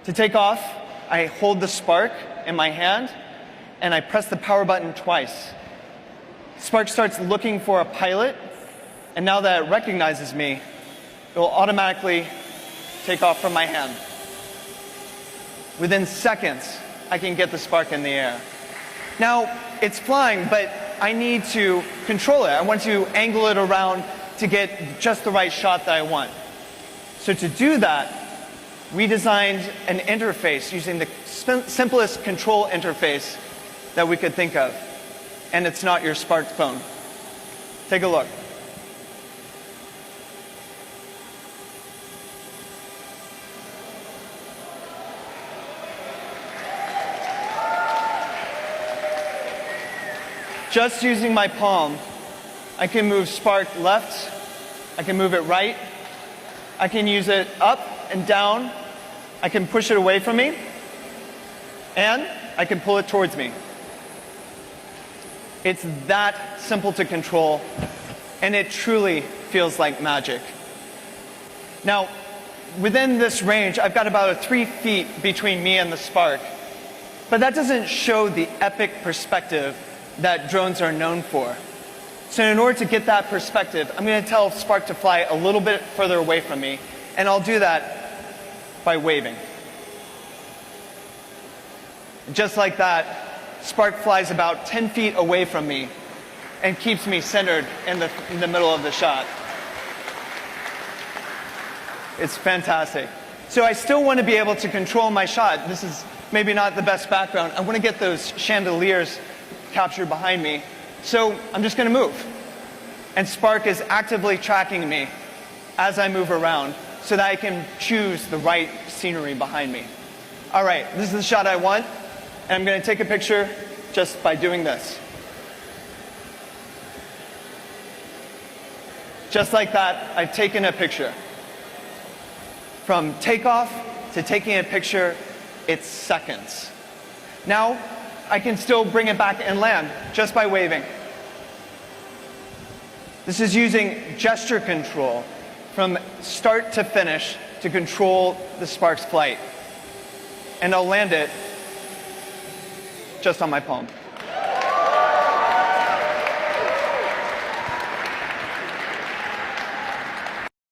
To take off, I hold the spark in my hand and I press the power button twice. Spark starts looking for a pilot, and now that it recognizes me, it will automatically take off from my hand. Within seconds, I can get the spark in the air. Now, it's flying, but I need to control it. I want to angle it around to get just the right shot that I want. So to do that, we designed an interface using the simplest control interface that we could think of. And it's not your smartphone. Take a look. Just using my palm, I can move spark left, I can move it right, I can use it up and down, I can push it away from me, and I can pull it towards me. It's that simple to control, and it truly feels like magic. Now, within this range, I've got about 3 feet between me and the spark, but that doesn't show the epic perspective that drones are known for. So in order to get that perspective, I'm going to tell Spark to fly a little bit further away from me, and I'll do that by waving. Just like that, Spark flies about 10 feet away from me and keeps me centered in the middle of the shot. It's fantastic. So I still want to be able to control my shot. This is maybe not the best background. I want to get those chandeliers captured behind me. So I'm just going to move. And Spark is actively tracking me as I move around so that I can choose the right scenery behind me. All right, this is the shot I want. And I'm going to take a picture just by doing this. Just like that, I've taken a picture. From takeoff to taking a picture, it's seconds. Now, I can still bring it back and land just by waving. This is using gesture control from start to finish to control the Spark's flight. And I'll land it just on my palm.